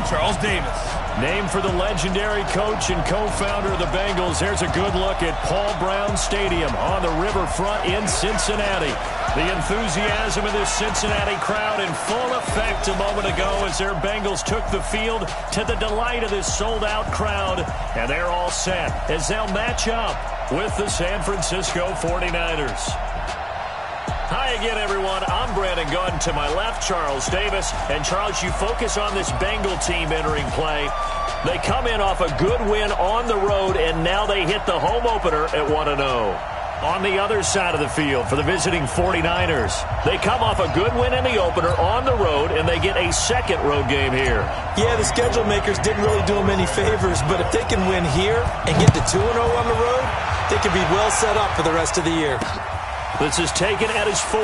Charles Davis. Named for the legendary coach and co-founder of the Bengals, here's a good look at Paul Brown Stadium on the riverfront in Cincinnati. The enthusiasm of this Cincinnati crowd in full effect a moment ago as their Bengals took the field to the delight of this sold-out crowd. And they're all set as they'll match up with the San Francisco 49ers. Hi again, everyone. I'm Brandon Gunn. To my left, Charles Davis. And, Charles, you focus on this Bengal team entering play. They come in off a good win on the road, and now they hit the home opener at 1-0. On the other side of the field for the visiting 49ers, they come off a good win in the opener on the road, and they get a second road game here. Yeah, the schedule makers didn't really do them any favors, but if they can win here and get to 2-0 on the road, they can be well set up for the rest of the year. This is taken at his 4.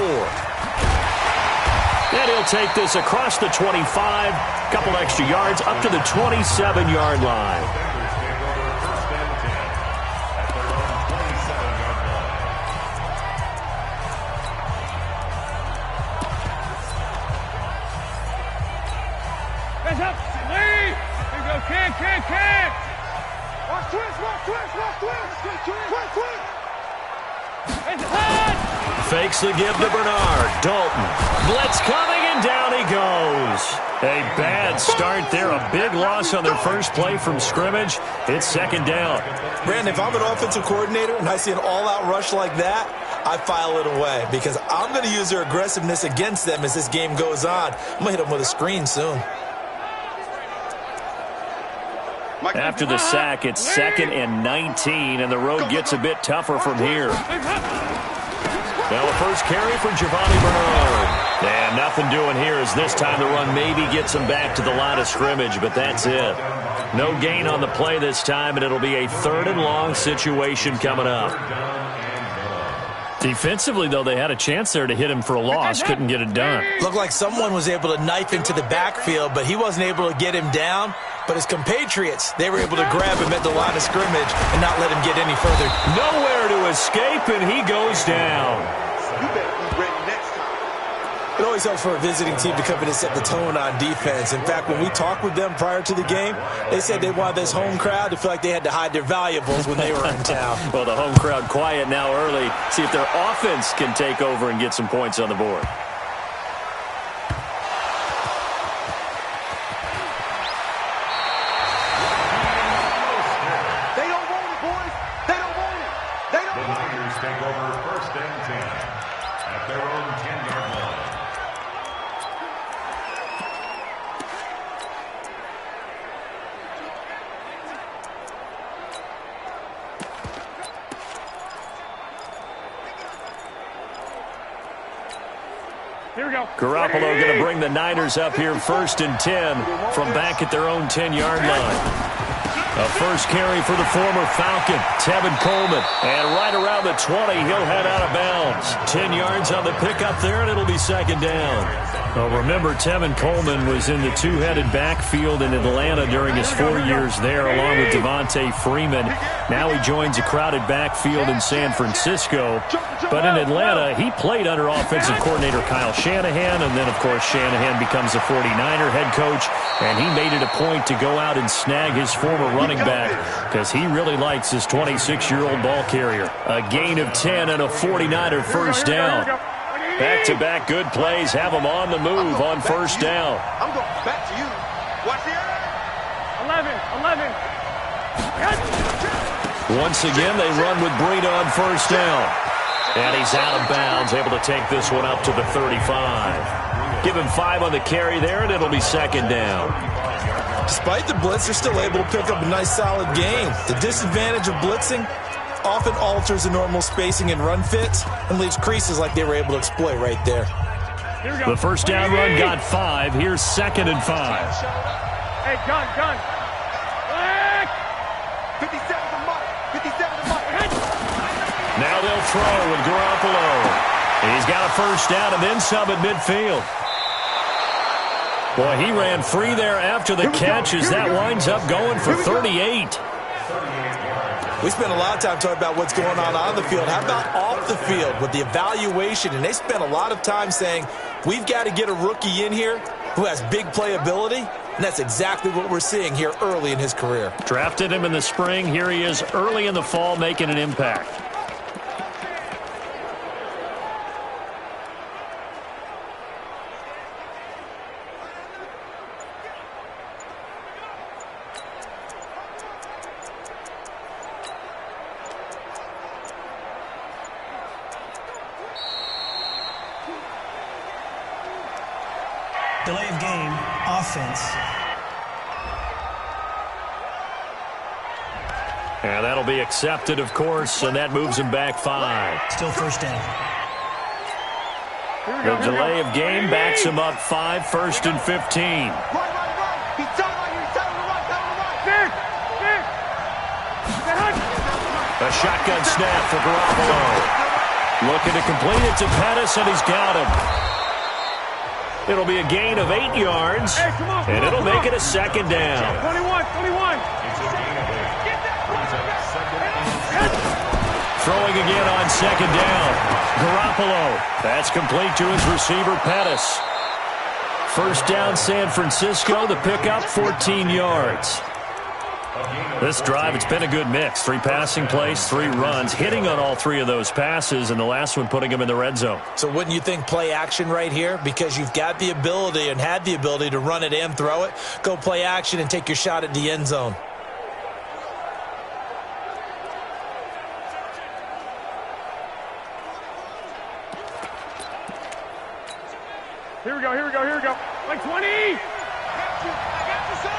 And he'll take this across the 25, couple extra yards, up to the 27-yard line. Hands up, Lee! Here we go, kick. Watch twist. Fakes the give to Bernard. Dalton. Blitz coming, and down he goes. A bad start there. A big loss on their first play from scrimmage. It's second down. Brandon, if I'm an offensive coordinator and I see an all-out rush like that, I file it away because I'm going to use their aggressiveness against them as this game goes on. I'm going to hit them with a screen soon. After the sack, it's 2nd and 19, and the road gets a bit tougher from here. Now a first carry for Giovanni Bernard. And nothing doing here as this time the run maybe gets him back to the line of scrimmage, but that's it. No gain on the play this time, and it'll be a 3rd and long situation coming up. Defensively, though, they had a chance there to hit him for a loss. Couldn't get it done. Looked like someone was able to knife into the backfield, but he wasn't able to get him down. But his compatriots, they were able to grab him at the line of scrimmage and not let him get any further. Nowhere to escape, and he goes down. You better be ready next time. It always helps for a visiting team to come in and set the tone on defense. In fact, when we talked with them prior to the game, they said they wanted this home crowd to feel like they had to hide their valuables when they were in town. Well, the home crowd quiet now early. See if their offense can take over and get some points on the board. Here we go. Garoppolo going to bring the Niners up here 1st and 10 from back at their own 10-yard line. A first carry for the former Falcon, Tevin Coleman. And right around the 20, he'll head out of bounds. 10 yards on the pickup there, and it'll be second down. Well, remember, Tevin Coleman was in the two-headed backfield in Atlanta during his 4 years there, along with Devontae Freeman. Now he joins a crowded backfield in San Francisco. But in Atlanta, he played under offensive coordinator Kyle Shanahan, and then, of course, Shanahan becomes a 49er head coach, and he made it a point to go out and snag his former running back because he really likes his 26-year-old ball carrier. A gain of 10 and a 49er first down. Back-to-back good plays have them on the move on first down. I'm going back to you. Watch the 11. Once again, they run with Breida on first down. And he's out of bounds, able to take this one up to the 35. Give him 5 on the carry there, and it'll be second down. Despite the blitz, they're still able to pick up a nice, solid gain. The disadvantage of blitzing often alters the normal spacing and run fits and leaves creases like they were able to exploit right there. The first down run got 5. Here's 2nd and 5. Hey, gun. 57 to Mike. 57 to Mike. Now they'll throw with Garoppolo. He's got a first down and then some at midfield. Boy, he ran free there after the catch as that winds up going for 38. We spent a lot of time talking about what's going on the field. How about off the field with the evaluation? And they spent a lot of time saying, we've got to get a rookie in here who has big playability. And that's exactly what we're seeing here early in his career. Drafted him in the spring. Here he is early in the fall making an impact. Delay of game, offense. And that'll be accepted, of course, and that moves him back 5. Still first down. The delay of game backs him up 5, first and 15. Right. He's telling you, he's telling him right. A shotgun snap for Garoppolo. Looking to complete it to Pettis, and he's got him. It'll be a gain of 8 yards, and it'll make it a second down. 21. Throwing again on second down. Garoppolo. That's complete to his receiver, Pettis. First down, San Francisco. The pickup, 14 yards. This drive, it's been a good mix. 3 passing plays, 3 runs, hitting on all 3 of those passes, and the last one putting him in the red zone. So wouldn't you think play action right here? Because you've got the ability and had the ability to run it and throw it. Go play action and take your shot at the end zone. Here we go. Like 20. I got you, son.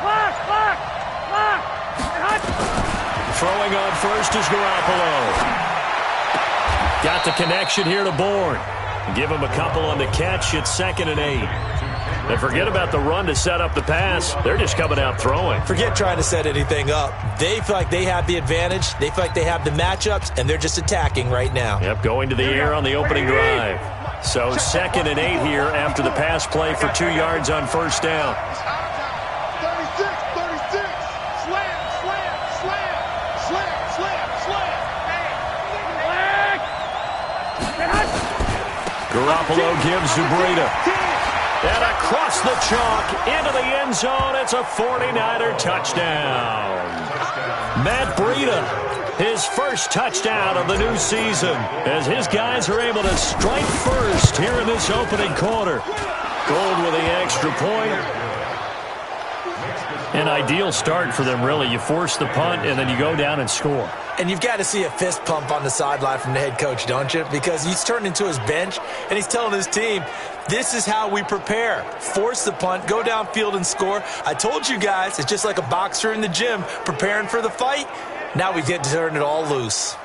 Lock. Throwing on first is Garoppolo. Got the connection here to Bourne. Give him a couple on the catch. It's 2nd and 8. And forget about the run to set up the pass. They're just coming out throwing. Forget trying to set anything up. They feel like they have the advantage. They feel like they have the matchups, and they're just attacking right now. Yep, going to the air on the opening drive. So 2nd and 8 here after the pass play for 2 yards on first down. 36. Slam. Garoppolo gives to Breida. And across the chalk into the end zone. It's a 49er touchdown. Matt Breida, his first touchdown of the new season, as his guys are able to strike first here in this opening quarter. Gold with the extra point. An ideal start for them, really. You force the punt, and then you go down and score. And you've got to see a fist pump on the sideline from the head coach, don't you? Because he's turned into his bench, and he's telling his team, this is how we prepare. Force the punt, go downfield and score. I told you guys, it's just like a boxer in the gym preparing for the fight. Now we get to turn it all loose.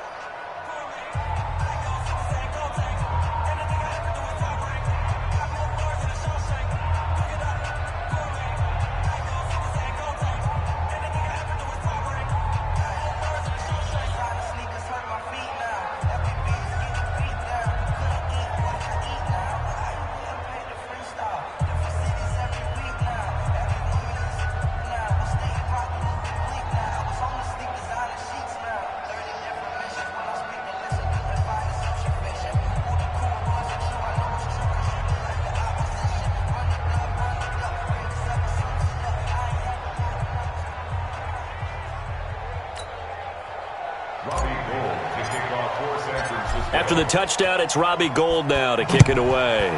After the touchdown, it's Robbie Gould now to kick it away.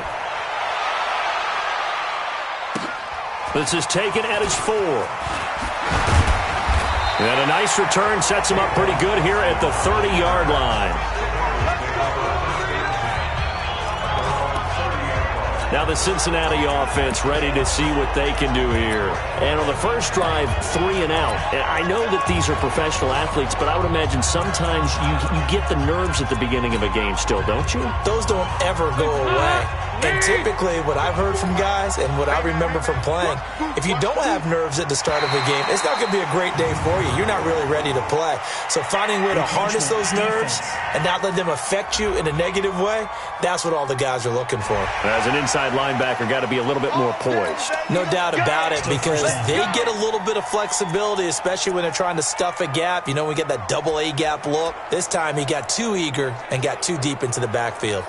This is taken at his 4. And a nice return sets him up pretty good here at the 30-yard line. Now the Cincinnati offense ready to see what they can do here. And on the first drive, 3 and out. And I know that these are professional athletes, but I would imagine sometimes you get the nerves at the beginning of a game still, don't you? Those don't ever go away. And typically what I've heard from guys and what I remember from playing, if you don't have nerves at the start of a game, it's not going to be a great day for you. You're not really ready to play. So finding a way to harness those nerves and not let them affect you in a negative way, that's what all the guys are looking for. As an inside linebacker, got to be a little bit more poised. No doubt about it, because they get a little bit of flexibility, especially when they're trying to stuff a gap. You know, we get that double A gap look. This time he got too eager and got too deep into the backfield.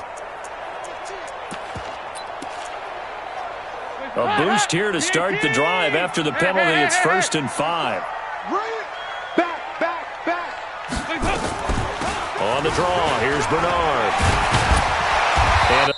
A boost here to start the drive. After the penalty, it's 1st and 5. Back. On the draw, here's Bernard. And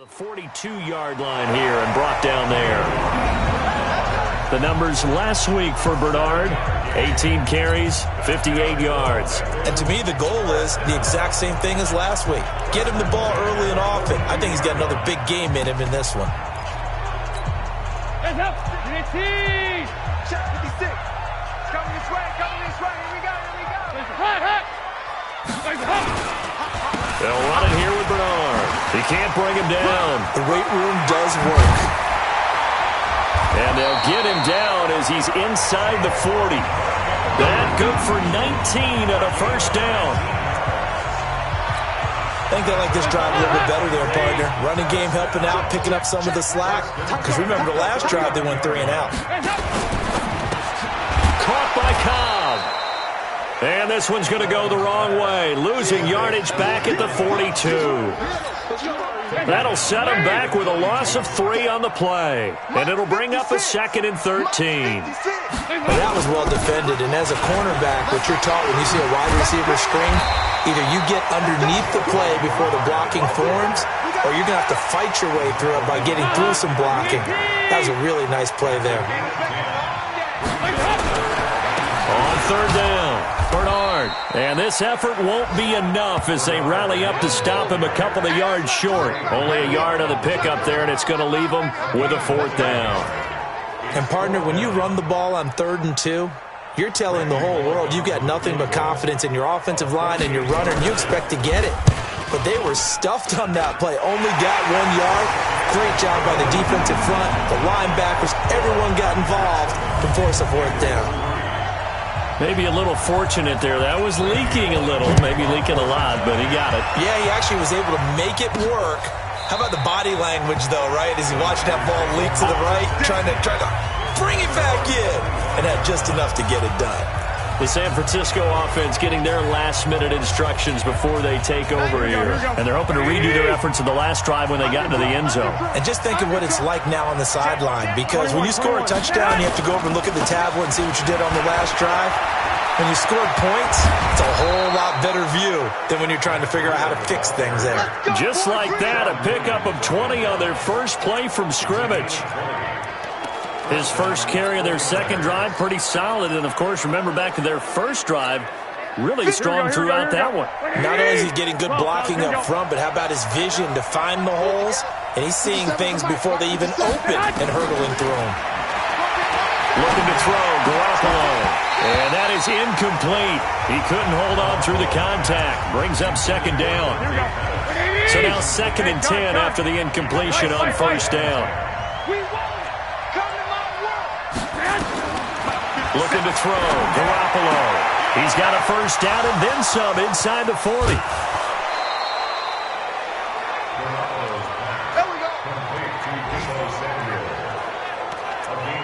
The 42-yard line here and brought down there. The numbers last week for Bernard, 18 carries, 58 yards. And to me, the goal is the exact same thing as last week. Get him the ball early and often. I think he's got another big game in him in this one. Hands up. Check 56. Coming this way. Here we go. They'll run it here with Bernard. He can't bring him down. The weight room does work. And they'll get him down as he's inside the 40. That good for 19 and a first down. I think they like this drive a little bit better there, partner. Running game helping out, picking up some of the slack. Because remember, the last drive they went 3 and out. Caught by Cobb. And this one's going to go the wrong way, losing yardage back at the 42. That'll set him back with a loss of 3 on the play. And it'll bring up a 2nd and 13. Well, that was well defended. And as a cornerback, what you're taught when you see a wide receiver screen, either you get underneath the play before the blocking forms, or you're going to have to fight your way through it by getting through some blocking. That was a really nice play there. On 3rd down, Bernard. And this effort won't be enough as they rally up to stop him a couple of yards short. Only a yard on the pickup there, and it's going to leave him with a 4th down. And, partner, when you run the ball on 3rd and 2, you're telling the whole world you've got nothing but confidence in your offensive line and your runner, and you expect to get it. But they were stuffed on that play. Only got 1 yard. Great job by the defensive front, the linebackers. Everyone got involved to force a 4th down. Maybe a little fortunate there. That was leaking a little. Maybe leaking a lot, but he got it. Yeah, he actually was able to make it work. How about the body language, though, right? As he watched that ball leak to the right, trying to bring it back in, and had just enough to get it done. The San Francisco offense getting their last-minute instructions before they take over here. And they're hoping to redo their efforts in the last drive when they got into the end zone. And just think of what it's like now on the sideline, because when you score a touchdown, you have to go over and look at the tablet and see what you did on the last drive. When you scored points, it's a whole lot better view than when you're trying to figure out how to fix things there. Just like that, a pickup of 20 on their first play from scrimmage. His first carry of their second drive, pretty solid. And, of course, remember back to their first drive, really strong throughout that one. Not only is he getting good blocking up front, but how about his vision to find the holes? And he's seeing things before they even open and hurtling through them. Looking to throw, Garoppolo. And that is incomplete. He couldn't hold on through the contact. Brings up 2nd down. So now 2nd and 10 after the incompletion on 1st down. Looking to throw, Garoppolo. He's got a 1st down and then some inside the 40.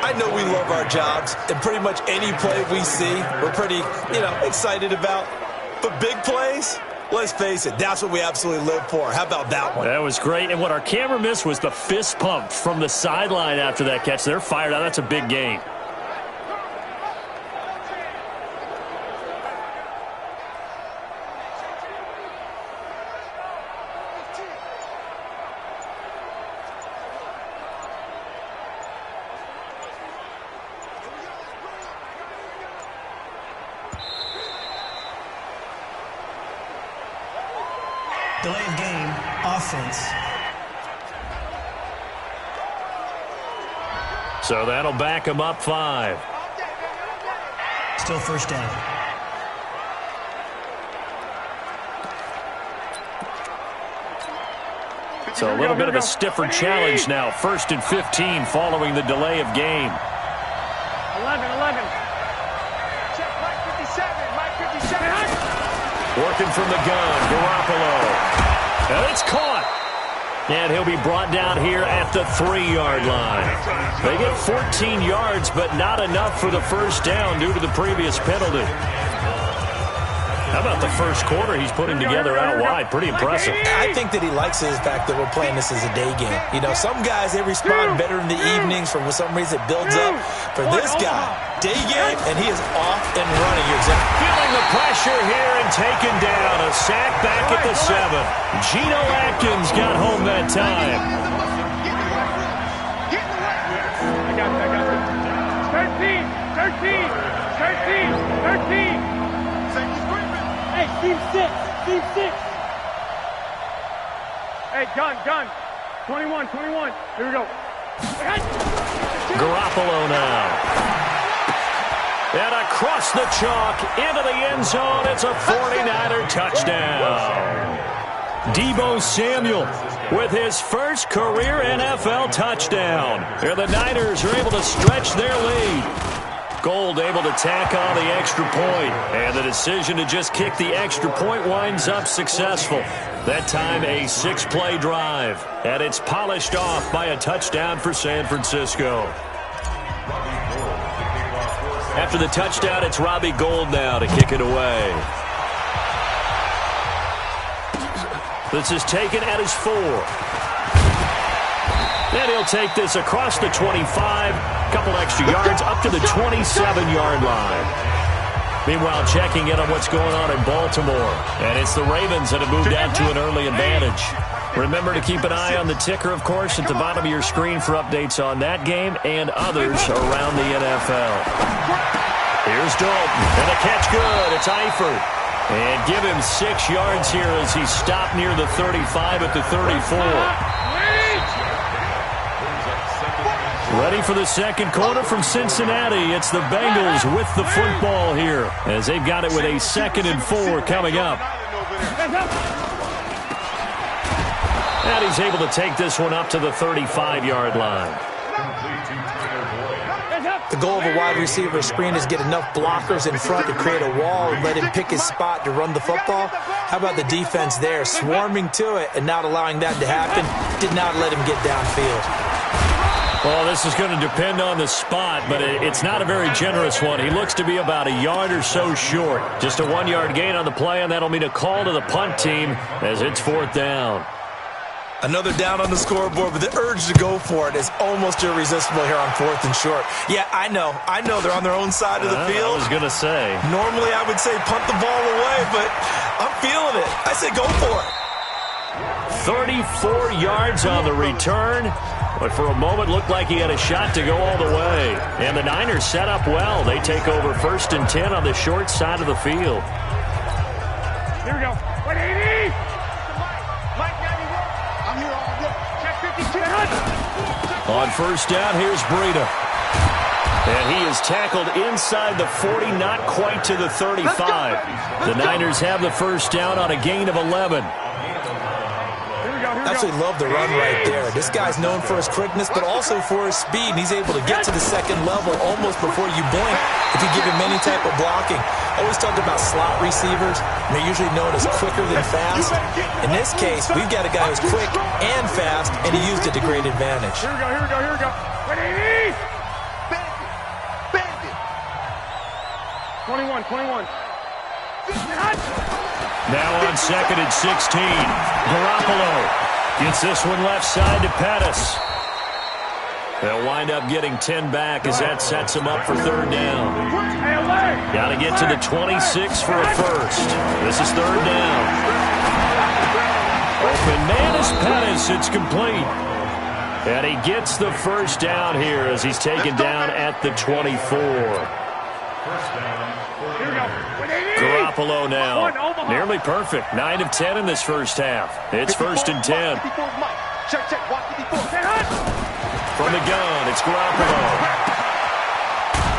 I know we love our jobs, and pretty much any play we see, we're pretty, excited about. But big plays, let's face it, that's what we absolutely live for. How about that one? That was great. And what our camera missed was the fist pump from the sideline after that catch. They're fired out. That's a big gain. Delay of game, offense. So that'll back him up 5. Still 1st down. So a little bit of a stiffer challenge now. 1st and 15 following the delay of game. 11. Check Mike 57. Working from the gun, Garoppolo. And it's caught. And he'll be brought down here at the 3-yard line. They get 14 yards, but not enough for the 1st down due to the previous penalty. How about the first quarter he's putting together out wide? Pretty impressive. I think that he likes the fact that we're playing this as a day game. Some guys, they respond better in the evenings. For some reason, it builds up. For this guy, day game, and he is off and running. Feeling the pressure here, and And taken down. A sack back at the 7. Geno Atkins got home that time. I got you. 13. Hey, team 6. Hey, gun. 21. Here we go. Garoppolo now. And across the chalk, into the end zone. It's a 49er touchdown. Deebo Samuel with his first career NFL touchdown. And the Niners are able to stretch their lead. Gold able to tack on the extra point. And the decision to just kick the extra point winds up successful. That time a 6-play drive. And it's polished off by a touchdown for San Francisco. After the touchdown, it's Robbie Gould now to kick it away. This is taken at his 4. And he'll take this across the 25. Couple extra yards up to the 27-yard line. Meanwhile, checking in on what's going on in Baltimore. And it's the Ravens that have moved out to an early advantage. Remember to keep an eye on the ticker, of course, at the bottom of your screen for updates on that game and others around the NFL. Here's Dalton. And a catch good. It's Eifert. And give him 6 yards here as he stopped near the 35 at the 34. Ready for the second quarter from Cincinnati. It's the Bengals with the football here as they've got it with a 2nd and 4 coming up. And he's able to take this one up to the 35-yard line. The goal of a wide receiver screen is get enough blockers in front to create a wall and let him pick his spot to run the football. How about the defense there, swarming to it and not allowing that to happen? Did not let him get downfield. Well, this is going to depend on the spot, but it's not a very generous one. He looks to be about a yard or so short. Just a 1-yard gain on the play, and that'll mean a call to the punt team as it's 4th down. Another down on the scoreboard, but the urge to go for it is almost irresistible here on 4th and short. Yeah, I know they're on their own side of the field. I was going to say. Normally I would say punt the ball away, but I'm feeling it. I say go for it. 34 yards on the return, but for a moment looked like he had a shot to go all the way. And the Niners set up well. They take over 1st and 10 on the short side of the field. Here we go. 180. On 1st down, here's Breida. And he is tackled inside the 40, not quite to the 35. The Niners have the 1st down on a gain of 11. Absolutely love the run right there. This guy's known for his quickness, but also for his speed. And he's able to get to the 2nd level almost before you blink if you give him any type of blocking. Always talked about slot receivers. They're usually known as quicker than fast. In this case, we've got a guy who's quick and fast, and he used it to great advantage. Here we go. 180. 21. Now on 2nd and 16. Garoppolo gets this one left side to Pettis. They'll wind up getting 10 back as that sets him up for 3rd down. Got to get to the 26 for a first. This is 3rd down. Open man is Pettis. It's complete. And he gets the 1st down here as he's taken down at the 24. Garoppolo now. Nearly perfect. 9 of 10 in this 1st half. It's 1st and 10. From the gun, it's Garoppolo.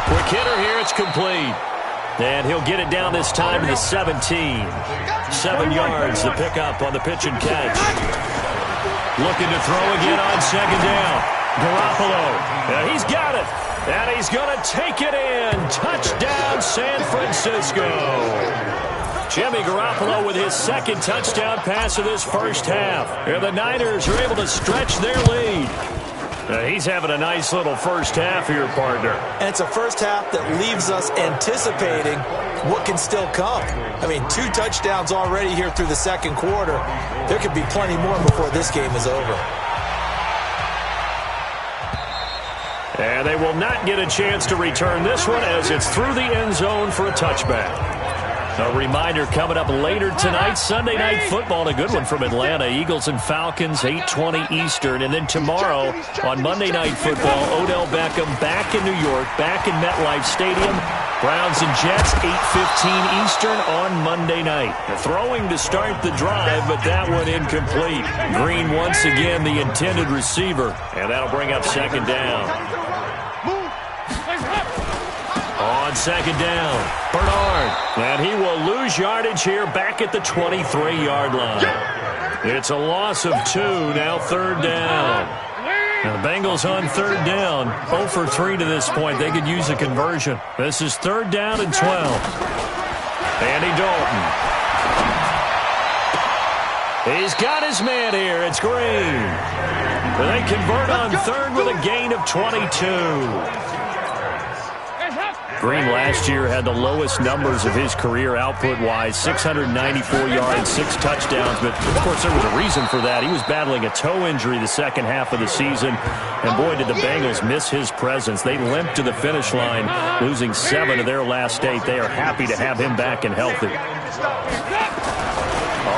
Quick hitter here, it's complete. And he'll get it down this time to the 17. 7 yards, the pickup on the pitch and catch. Looking to throw again on 2nd down. Garoppolo. And he's got it. And he's going to take it in. Touchdown, San Francisco. Jimmy Garoppolo with his 2nd touchdown pass of this 1st half. And the Niners are able to stretch their lead. He's having a nice little 1st half here, partner. And it's a 1st half that leaves us anticipating what can still come. I mean, 2 touchdowns already here through the 2nd quarter. There could be plenty more before this game is over. And they will not get a chance to return this one as it's through the end zone for a touchback. A reminder coming up later tonight, Sunday Night Football, a good one from Atlanta. Eagles and Falcons, 8:20 Eastern. And then tomorrow on Monday Night Football, Odell Beckham back in New York, back in MetLife Stadium. Browns and Jets, 8:15 Eastern on Monday night. Throwing to start the drive, but that one incomplete. Green once again the intended receiver, and that'll bring up second down. On second down, Bernard. And he will lose yardage here back at the 23-yard line. It's a loss of 2, now third down. Now the Bengals on third down, 0 for 3 to this point. They could use a conversion. This is third down and 12. Andy Dalton. He's got his man here. It's Green. They convert on third with a gain of 22. Green last year had the lowest numbers of his career output-wise, 694 yards, 6 touchdowns. But, of course, there was a reason for that. He was battling a toe injury the second half of the season. And, boy, did the Bengals miss his presence. They limped to the finish line, losing 7 of their last 8. They are happy to have him back and healthy.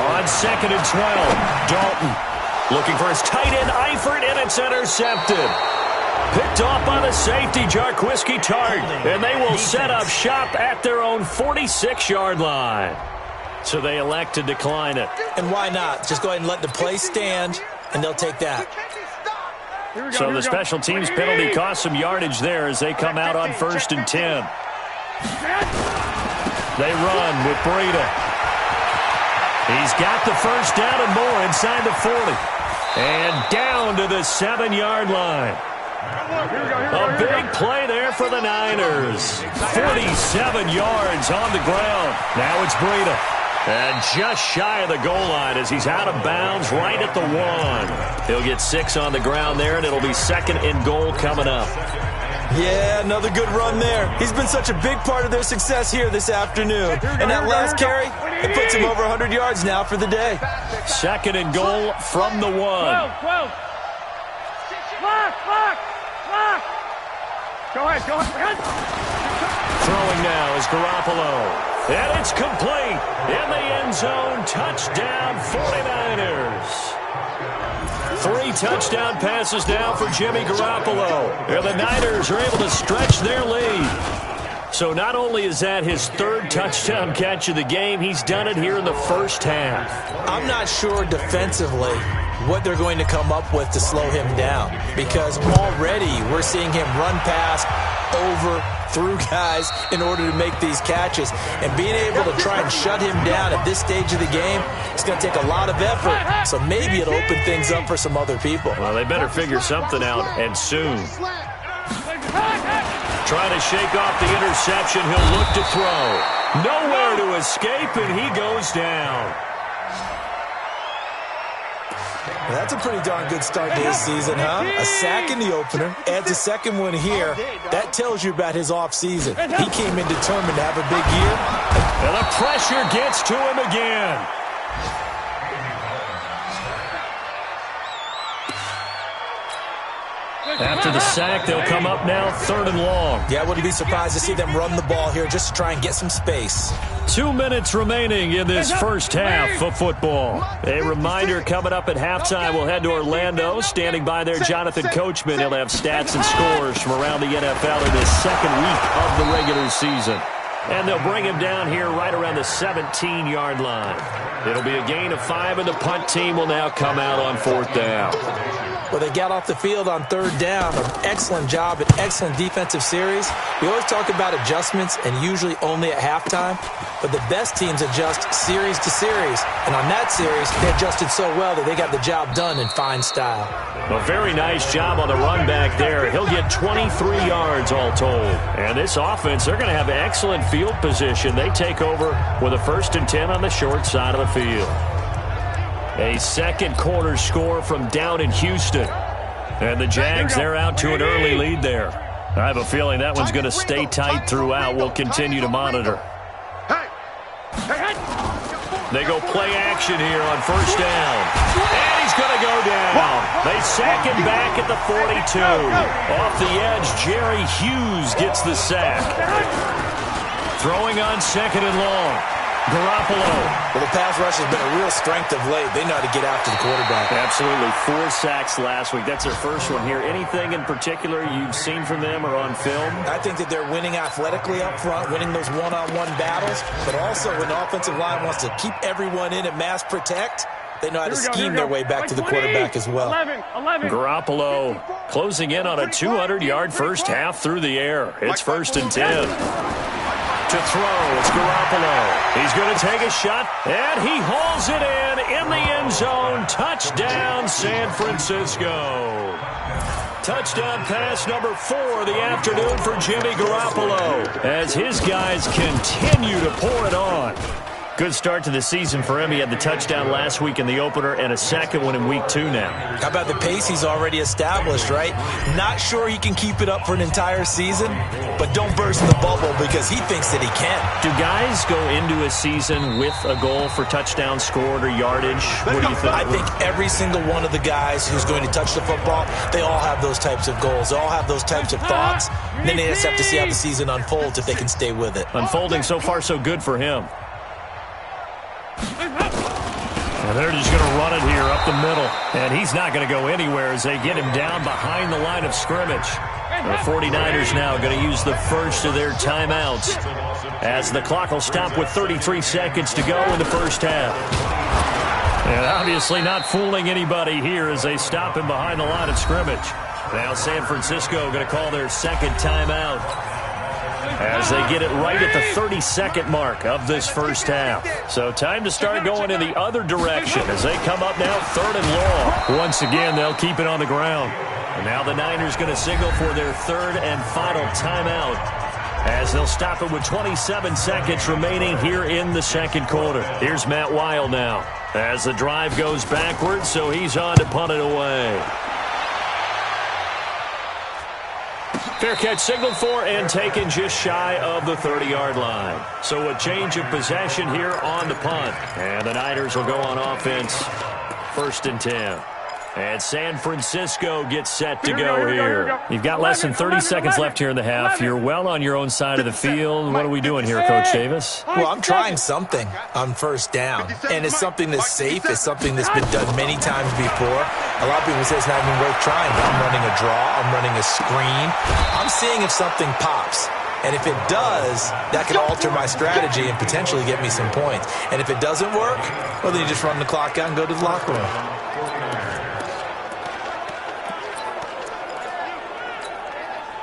On second and 12, Dalton looking for his tight end, Eifert, and it's intercepted. Picked off by the safety, Jarquiski Tart, and they will set up shop at their own 46-yard line. So they elect to decline it. And why not? Just go ahead and let the play stand, and they'll take that. So the special teams penalty cost some yardage there as they come out on first and 10. They run with Breida. He's got the first down and more inside the 40. And down to the 7-yard line. A big play there for the Niners. 47 yards on the ground. Now it's Breida. And just shy of the goal line as he's out of bounds right at the 1. He'll get 6 on the ground there, and it'll be second and goal coming up. Yeah, another good run there. He's been such a big part of their success here this afternoon. And that last carry, it puts him over 100 yards now for the day. Second and goal from the 1. 12. Clock. Go ahead. Throwing now is Garoppolo. And it's complete. In the end zone, touchdown 49ers. 3 touchdown passes now for Jimmy Garoppolo. And the Niners are able to stretch their lead. So not only is that his 3rd touchdown catch of the game, he's done it here in the first half. I'm not sure defensively what they're going to come up with to slow him down, because already we're seeing him run past, over, through guys in order to make these catches. And being able to try and shut him down at this stage of the game, it's going to take a lot of effort. So maybe it'll open things up for some other people. Well, they better figure something out, and soon. Trying to shake off the interception. He'll look to throw. Nowhere to escape, and he goes down. Well, that's a pretty darn good start to his season, huh? A sack in the opener, adds a second one here. That tells you about his offseason. He came in determined to have a big year. And the pressure gets to him again. After the sack, they'll come up now 3rd and long. Yeah, I wouldn't be surprised to see them run the ball here just to try and get some space. 2 minutes remaining in this first half of football. A reminder coming up at halftime, we'll head to Orlando. Standing by there, Jonathan Coachman. He'll have stats and scores from around the NFL in his 2nd week of the regular season. And they'll bring him down here right around the 17-yard line. It'll be a gain of 5, and the punt team will now come out on 4th down. Well, they got off the field on 3rd down. An excellent job, an excellent defensive series. We always talk about adjustments, and usually only at halftime. But the best teams adjust series to series. And on that series, they adjusted so well that they got the job done in fine style. A very nice job on the run back there. He'll get 23 yards all told. And this offense, they're going to have excellent field position. They take over with a 1st and 10 on the short side of the field. A 2nd quarter score from down in Houston. And the Jags, they're out to an early lead there. I have a feeling that one's going to stay tight throughout. We'll continue to monitor. They go play action here on 1st down. And he's going to go down. They sack him back at the 42. Off the edge, Jerry Hughes gets the sack. Throwing on 2nd and long. Garoppolo. Well, the pass rush has been a real strength of late. They know how to get after the quarterback. Absolutely. 4 sacks last week. That's their first one here. Anything in particular you've seen from them or on film? I think that they're winning athletically up front, winning those one-on-one battles, but also when the offensive line wants to keep everyone in and mass protect, they know how to scheme their way back to the quarterback as well. 11. Garoppolo closing in on a 200-yard first half through the air. It's 1st and 10. To throw, it's Garoppolo. He's going to take a shot, and he hauls it in the end zone. Touchdown, San Francisco. Touchdown pass number 4 of the afternoon for Jimmy Garoppolo as his guys continue to pour it on. Good start to the season for him. He had the touchdown last week in the opener and a second one in week 2 now. How about the pace he's already established, right? Not sure he can keep it up for an entire season, but don't burst the bubble because he thinks that he can. Do guys go into a season with a goal for touchdowns scored or yardage? What do you think? I think every single one of the guys who's going to touch the football, they all have those types of goals. They all have those types of thoughts. And then they just have to see how the season unfolds if they can stay with it. Unfolding so far so good for him. And they're just going to run it here up the middle. And he's not going to go anywhere as they get him down behind the line of scrimmage. The 49ers now going to use the first of their timeouts as the clock will stop with 33 seconds to go in the first half. And obviously not fooling anybody here as they stop him behind the line of scrimmage. Now San Francisco going to call their second timeout as they get it right at the 32nd mark of this first half. So time to start going in the other direction as they come up now 3rd and long. Once again, they'll keep it on the ground. And now the Niners going to signal for their 3rd and final timeout as they'll stop it with 27 seconds remaining here in the second quarter. Here's Matt Weil now as the drive goes backwards, so he's on to punt it away. Fair catch signaled for and taken just shy of the 30-yard line. So a change of possession here on the punt. And the Niners will go on offense 1st and 10. And San Francisco gets set to go here. You've got less than 30 seconds left here in the half. You're well on your own side of the field. What are we doing here, Coach Davis? Well, I'm trying something on first down. And it's something that's safe. It's something that's been done many times before. A lot of people say it's not even worth trying, but I'm running a draw. I'm running a screen. I'm seeing if something pops. And if it does, that can alter my strategy and potentially get me some points. And if it doesn't work, well, then you just run the clock out and go to the locker room.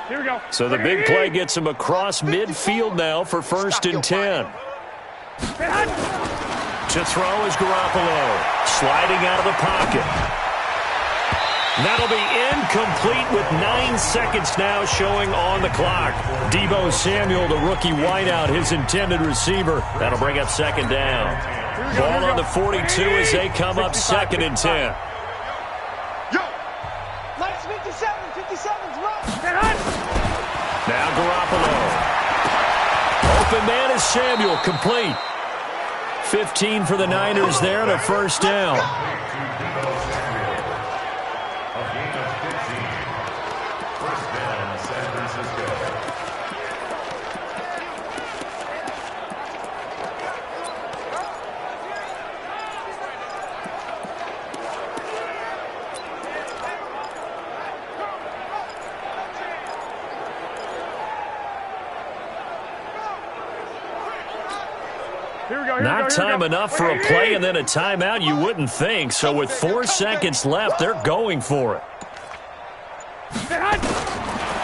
Here we go. So the big play gets him across midfield now for 1st and 10. To throw is Garoppolo, sliding out of the pocket. That'll be incomplete with 9 seconds now showing on the clock. Deebo Samuel, the rookie wideout, his intended receiver. That'll bring up 2nd down. Ball on the 42 as they come up 2nd and 10. Now Garoppolo. Open man is Samuel, complete. 15 for the Niners there and a 1st down. Not time enough for a play and then a timeout, you wouldn't think. So with 4 seconds left, they're going for it.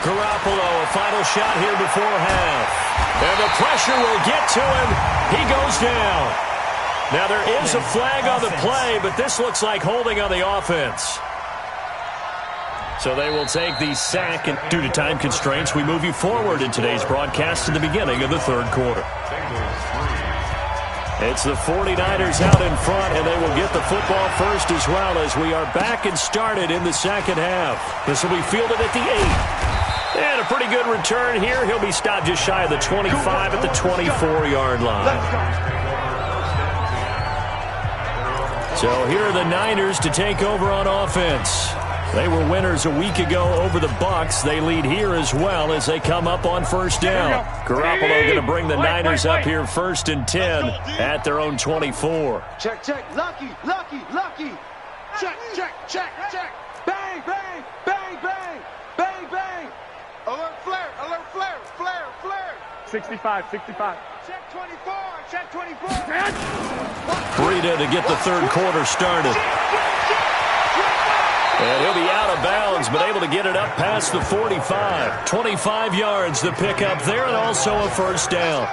Garoppolo, a final shot here before half. And the pressure will get to him. He goes down. Now there is a flag on the play, but this looks like holding on the offense. So they will take the sack, and due to time constraints, we move you forward in today's broadcast to the beginning of the 3rd quarter. It's the 49ers out in front, and they will get the football first as well as we are back and started in the second half. This will be fielded at the 8. And a pretty good return here. He'll be stopped just shy of the 25 at the 24-yard line. So here are the Niners to take over on offense. They were winners a week ago over the Bucs. They lead here as well as they come up on first down. Garoppolo going to bring the Niners up here 1st and 10 at their own 24. Check, check. Lucky, lucky, lucky. Check, check, check, check. Bang, bang, bang, bang, bang, bang. Alert flare, flare, flare. 65, 65. Check 24, check 24. Breida to get the third quarter started. And he'll be out of bounds, but able to get it up past the 45. 25 yards to pick up there, and also a first down.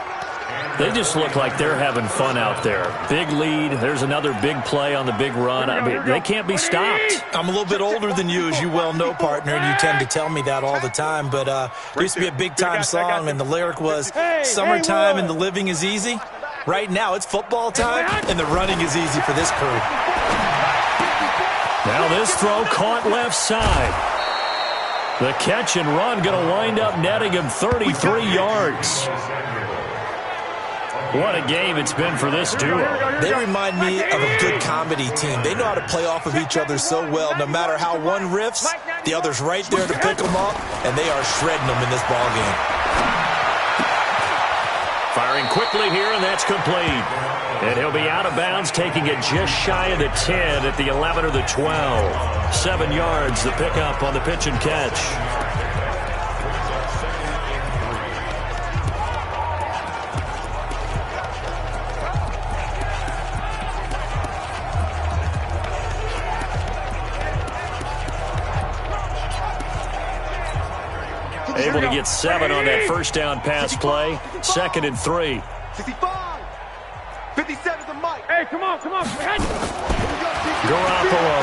They just look like they're having fun out there. Big lead. There's another big play on the big run. I mean, they can't be stopped. I'm a little bit older than you, as you well know, partner, and you tend to tell me that all the time. But there used to be a big-time song, and the lyric was, "Summertime and the living is easy." Right now, it's football time, and the running is easy for this crew. Now this throw caught left side. The catch and run going to wind up netting him 33 yards. What a game it's been for this duo. They remind me of a good comedy team. They know how to play off of each other so well. No matter how one riffs, the other's right there to pick them up, and they are shredding them in this ballgame. Firing quickly here, and that's complete. And he'll be out of bounds, taking it just shy of the 10 at the 11 or the 12. 7 yards, the pickup on the pitch and catch. Able to get 7 on that first down pass play. 2nd and 3. 65. 57 the mic. Hey, come on, come on. Garoppolo.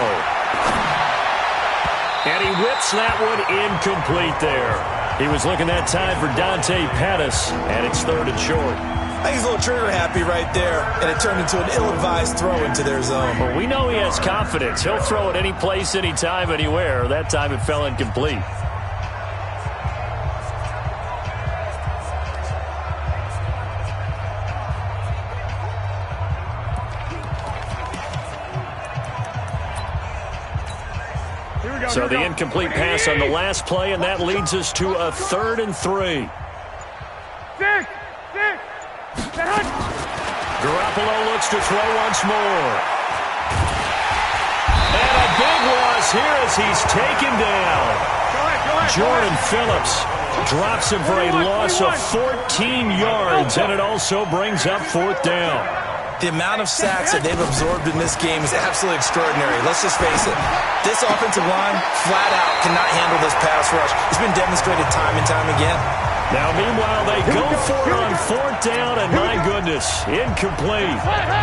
And he whips that one incomplete there. He was looking that time for Dante Pettis, and it's 3rd and short. I think he's a little trigger happy right there, and it turned into an ill-advised throw into their zone. Well, we know he has confidence. He'll throw it any place, anytime, anywhere. That time it fell incomplete. So the incomplete pass on the last play, and that leads us to a 3rd and 3. Garoppolo looks to throw once more. And a big loss here as he's taken down. Jordan Phillips drops him for a loss of 14 yards, and it also brings up 4th down. The amount of sacks that they've absorbed in this game is absolutely extraordinary. Let's just face it. This offensive line, flat out, cannot handle this pass rush. It's been demonstrated time and time again. Now, meanwhile, they go for it on 4th down, and my goodness, incomplete.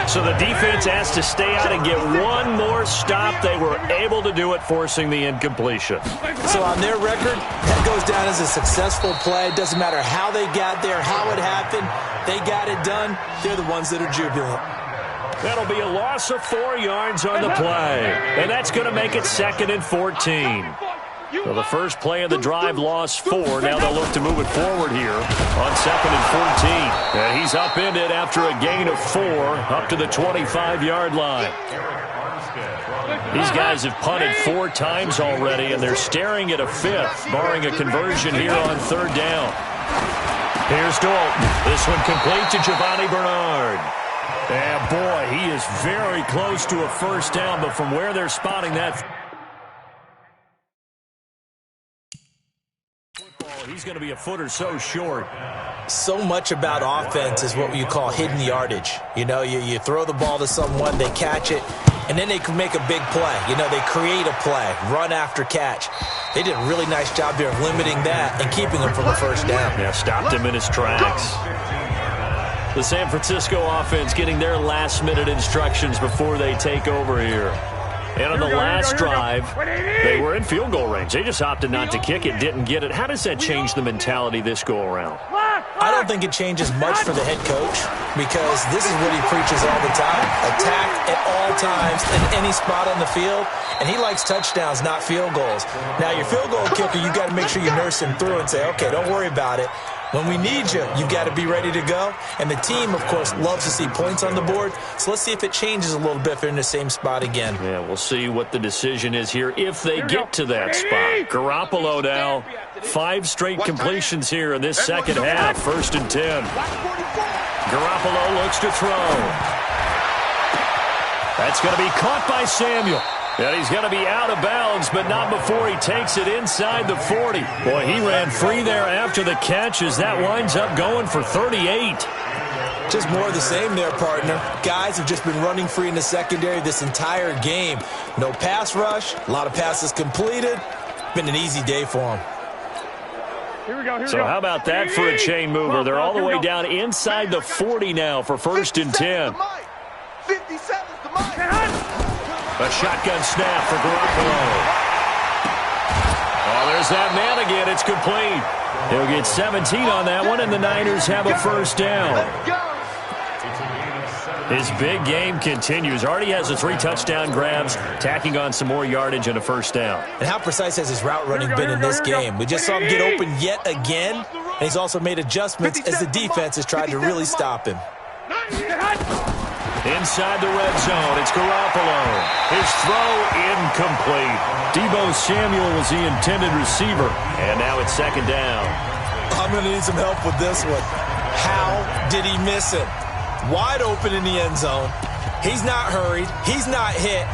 So the defense has to stay out and get one more stop. They were able to do it, forcing the incompletion. So on their record, that goes down as a successful play. It doesn't matter how they got there, how it happened. They got it done. They're the ones that are jubilant. That'll be a loss of 4 yards on the play, and that's going to make it 2nd and 14. So the first play of the drive lost 4. Now they'll look to move it forward here on 2nd and 14. And he's upended after a gain of 4 up to the 25-yard line. These guys have punted 4 times already, and they're staring at a 5th, barring a conversion here on 3rd down. Here's Dalton. This one complete to Giovanni Bernard. And boy, he is very close to a first down, but from where they're spotting that he's going to be a foot or so short. So much about offense is what you call hidden yardage. You know, you throw the ball to someone, they catch it, and then they can make a big play. You know, they create a play, run after catch. They did a really nice job here of limiting that and keeping him from a first down. Yeah, stopped him in his tracks. The San Francisco offense getting their last-minute instructions before they take over here. And on the last drive, they were in field goal range. They just opted not to kick it, didn't get it. How does that change the mentality this go-around? I don't think it changes much for the head coach because this is what he preaches all the time. Attack at all times in any spot on the field. And he likes touchdowns, not field goals. Now, your field goal kicker, you got to make sure you nurse him through and say, okay, don't worry about it. When we need you, you've got to be ready to go. And the team, of course, loves to see points on the board. So let's see if it changes a little bit if they're in the same spot again. Yeah, we'll see what the decision is here if they get to that spot. Garoppolo now, 5 straight completions here in this second half. 1st and 10. Garoppolo looks to throw. That's going to be caught by Samuel. And he's going to be out of bounds, but not before he takes it inside the 40. Boy, he ran free there after the catch as that winds up going for 38. Just more of the same there, partner. Guys have just been running free in the secondary this entire game. No pass rush, a lot of passes completed. Been an easy day for him. Here we go. So how about that for a chain mover? They're all the way down inside the 40 now for 1st and 10. 57's the mic. A shotgun snap for Garoppolo. Oh, there's that man again. It's complete. He'll get 17 on that one, and the Niners have a 1st down. His big game continues. Already has the 3 touchdown grabs, tacking on some more yardage and a 1st down. And how precise has his route running been in this game? We just saw him get open yet again, and he's also made adjustments as the defense has tried to really stop him. Inside the red zone, it's Garoppolo. His throw incomplete. Deebo Samuel was the intended receiver, and now it's 2nd down. I'm going to need some help with this one. How did he miss it? Wide open in the end zone. He's not hurried. He's not hit.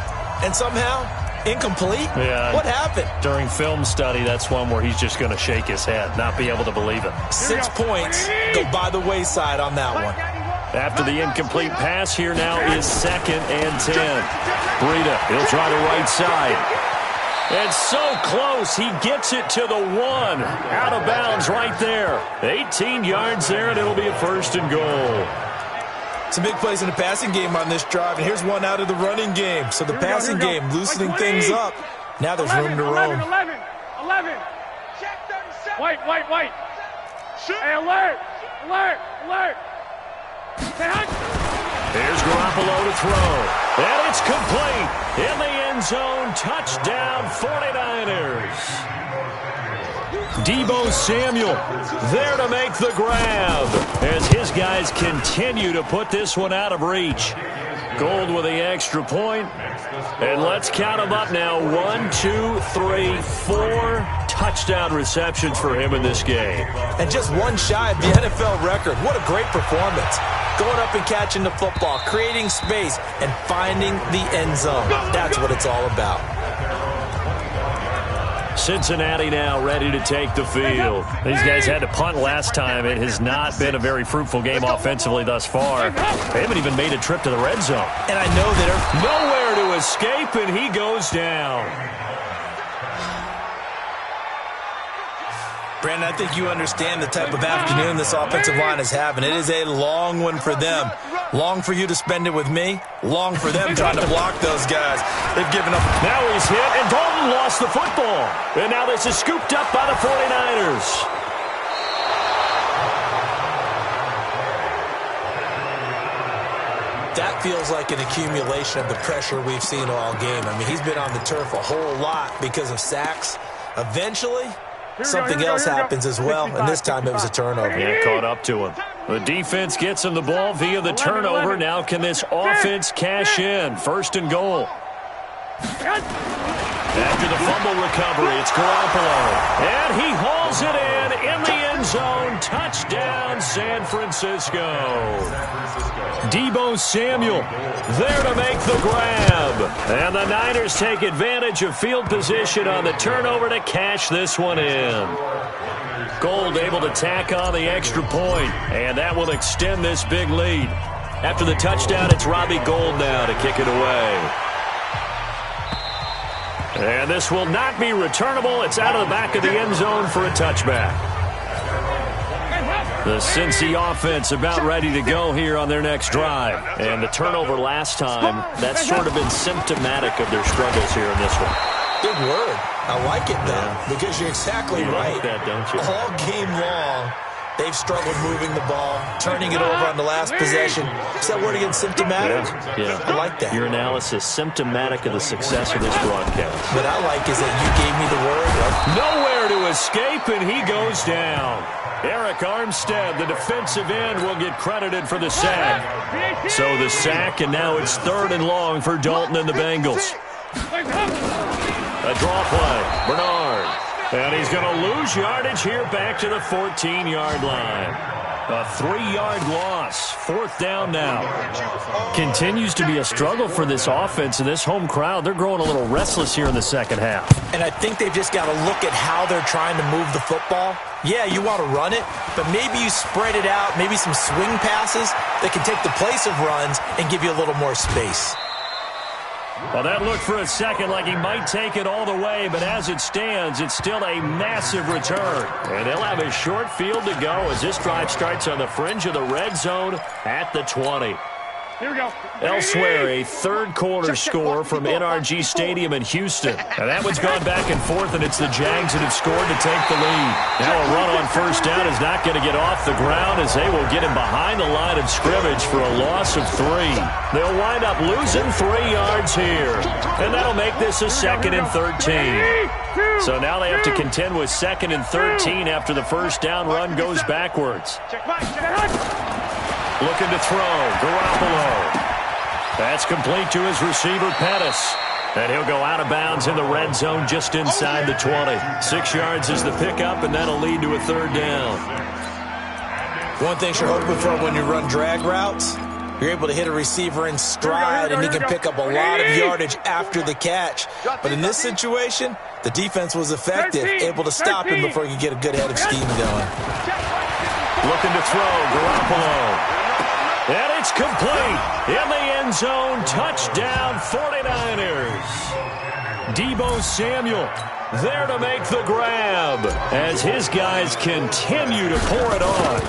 And somehow, incomplete? Yeah. What happened? During film study, that's one where he's just going to shake his head, not be able to believe it. 6 points go by the wayside on that one. After the incomplete pass, here now is 2nd and 10. Breida, he'll try the right side. And so close, he gets it to the 1. Out of bounds right there. 18 yards there, and it'll be a 1st and goal. Some big plays in the passing game on this drive, and here's one out of the running game. So the passing game loosening things up. Now there's room to roam. 11. White. Hey, alert. Here's Garoppolo to throw. And it's complete. In the end zone, touchdown 49ers. Deebo Samuel there to make the grab as his guys continue to put this one out of reach. Gold with the extra point. And let's count them up now. 1, 2, 3, 4 touchdown receptions for him in this game. And just one shy of the NFL record. What a great performance. Going up and catching the football, creating space, and finding the end zone. That's what it's all about. Cincinnati now ready to take the field. These guys had to punt last time. It has not been a very fruitful game offensively thus far. They haven't even made a trip to the red zone. And I know that nowhere to escape, and he goes down. Brandon, I think you understand the type of afternoon this offensive line is having. It is a long one for them. Long for you to spend it with me. Long for them trying to block those guys. They've given up. Now he's hit, and Dalton lost the football. And now this is scooped up by the 49ers. That feels like an accumulation of the pressure we've seen all game. I mean, he's been on the turf a whole lot because of sacks. Eventually, something else happens as well, and this time it was a turnover. Yeah, caught up to him. The defense gets him the ball via the turnover. Now can this offense cash in? 1st and goal. After the fumble recovery, it's Garoppolo. And he hauls it in the end zone. Touchdown, San Francisco. Deebo Samuel there to make the grab. And the Niners take advantage of field position on the turnover to cash this one in. Gold able to tack on the extra point, and that will extend this big lead. After the touchdown, it's Robbie Gould now to kick it away. And this will not be returnable. It's out of the back of the end zone for a touchback. The Cincy offense about ready to go here on their next drive. And the turnover last time, that's sort of been symptomatic of their struggles here in this one. Good word. I like it, though, because you're exactly right. Like that, don't you? All game long, they've struggled moving the ball, turning it over on the last possession. Is that word again, symptomatic? Yeah. I like that. Your analysis, symptomatic of the success of this broadcast. What I like is that you gave me the word. Nowhere to to escape, and he goes down. Eric Armstead, the defensive end, will get credited for the sack. So the sack, and now it's 3rd and long for Dalton and the Bengals. A draw play, Bernard. And he's going to lose yardage here back to the 14-yard line. A 3-yard loss. 4th down now. Continues to be a struggle for this offense and this home crowd. They're growing a little restless here in the second half. And I think they've just got to look at how they're trying to move the football. Yeah, you want to run it, but maybe you spread it out, maybe some swing passes that can take the place of runs and give you a little more space. Well, that looked for a second like he might take it all the way, but as it stands, it's still a massive return. And they'll have a short field to go as this drive starts on the fringe of the red zone at the 20. Here we go. Elsewhere, a third-quarter score from NRG Stadium in Houston. And that one's gone back and forth, and it's the Jags that have scored to take the lead. Now a run on first down is not going to get off the ground as they will get him behind the line of scrimmage for a loss of 3. They'll wind up losing 3 yards here. And that'll make this a 2nd and 13. So now they have to contend with 2nd and 13 after the first down run goes backwards. Looking to throw, Garoppolo. That's complete to his receiver, Pettis. And he'll go out of bounds in the red zone just inside the 20. 6 yards is the pickup, and that'll lead to a 3rd down. One thing you're hoping for when you run drag routes, you're able to hit a receiver in stride, and he can pick up a lot of yardage after the catch. But in this situation, the defense was effective, able to stop him before he could get a good head of steam going. Looking to throw, Garoppolo. And it's complete. In the end zone, touchdown 49ers. Deebo Samuel there to make the grab as his guys continue to pour it on.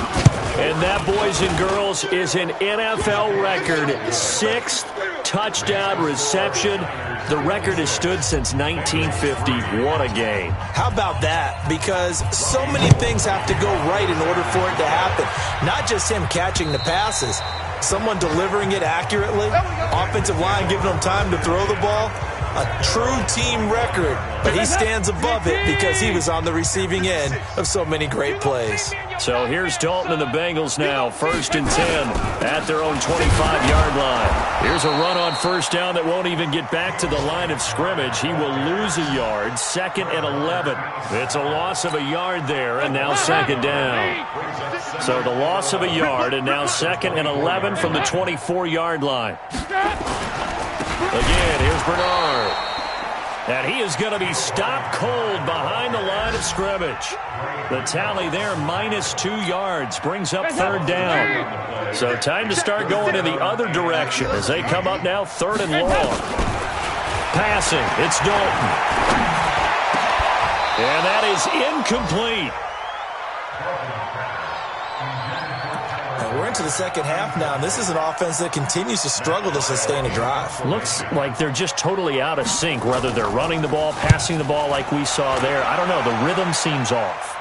And that, boys and girls, is an NFL record 6th touchdown reception. The record has stood since 1950. What a game. How about that? Because so many things have to go right in order for it to happen. Not just him catching the passes, someone delivering it accurately, offensive line giving them time to throw the ball. A true team record, but he stands above it because he was on the receiving end of so many great plays. So here's Dalton and the Bengals now, 1st and 10 at their own 25-yard line. Here's a run on first down that won't even get back to the line of scrimmage. He will lose a yard, 2nd and 11. It's a loss of a yard there, and now 2nd down. So the loss of a yard, and now 2nd and 11 from the 24-yard line. Again, here's Bernard. And he is going to be stopped cold behind the line of scrimmage. The tally there, -2 yards, brings up 3rd down. So time to start going in the other direction as they come up now 3rd and long. Passing, it's Dalton. And that is incomplete. We're into the second half now, and this is an offense that continues to struggle to sustain a drive. Looks like they're just totally out of sync, whether they're running the ball, passing the ball like we saw there. I don't know. The rhythm seems off.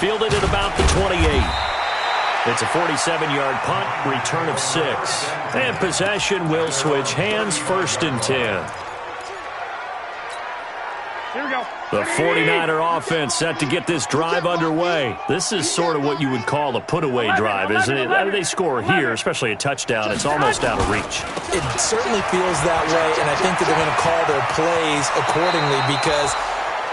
Fielded at about the 28. It's a 47-yard punt, return of 6. And possession will switch hands, 1st and 10. Here we go. The 49er offense set to get this drive underway. This is sort of what you would call a put-away drive, isn't it? They score here, especially a touchdown. It's almost out of reach. It certainly feels that way, and I think that they're going to call their plays accordingly because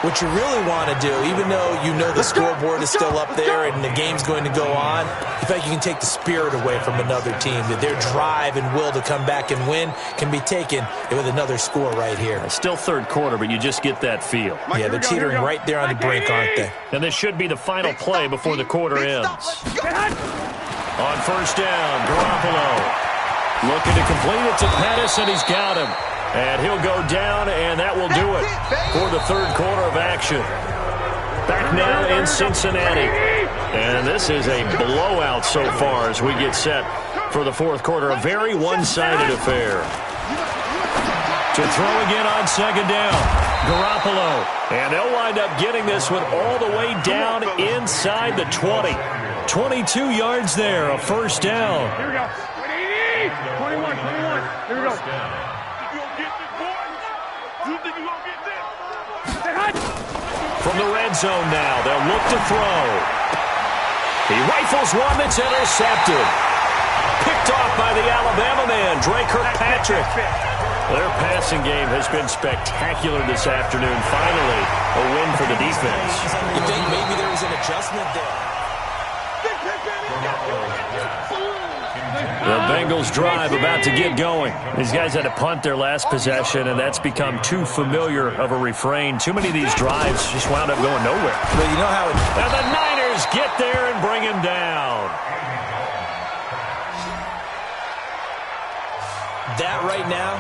what you really want to do, even though you know the scoreboard is still up there and the game's going to go on, in fact, you can take the spirit away from another team. That their drive and will to come back and win can be taken with another score right here. It's still 3rd quarter, but you just get that feel. Yeah, they're teetering right there on the brink, aren't they? And this should be the final play before the quarter ends. On first down, Garoppolo looking to complete it to Pettis, and he's got him. And he'll go down, and that will do it for the 3rd quarter of action. Back now in Cincinnati. And this is a blowout so far as we get set for the 4th quarter. A very one-sided affair. To throw again on 2nd down. Garoppolo. And they'll wind up getting this one all the way down inside the 20. 22 yards there, a 1st down. Here we go. 21. Here we go. From the red zone now, they'll look to throw. He rifles one that's intercepted. Picked off by the Alabama man, Dre Kirkpatrick. Their passing game has been spectacular this afternoon. Finally, a win for the defense. You think maybe there was an adjustment there? The Bengals drive about to get going. These guys had to punt their last possession, and that's become too familiar of a refrain. Too many of these drives just wound up going nowhere. But you know how And the Niners get there and bring him down. that right now,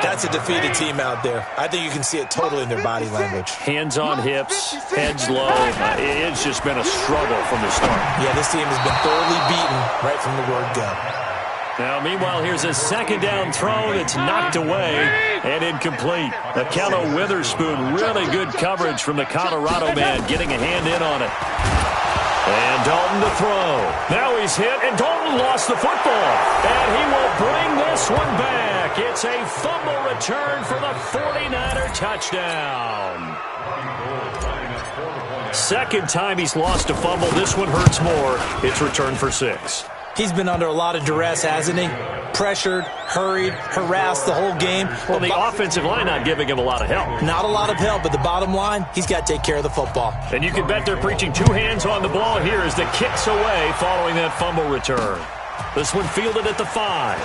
that's a defeated team out there. I think you can see it totally in their body language. Hands on hips, heads low. It's just been a struggle from the start. Yeah, this team has been thoroughly beaten right from the word go. Now, meanwhile, here's a second down throw that's knocked away and incomplete. Akello Witherspoon, really good coverage from the Colorado man, getting a hand in on it. And Dalton to throw. Now he's hit, and Dalton lost the football. And he will bring this one back. It's a fumble return for the 49er touchdown. Second time he's lost a fumble. This one hurts more. It's returned for 6. He's been under a lot of duress, hasn't he? Pressured, hurried, harassed the whole game. Well, the offensive line not giving him a lot of help. Not a lot of help, but the bottom line, he's got to take care of the football. And you can bet they're preaching 2 hands on the ball here as the kick's away following that fumble return. This one fielded at the 5.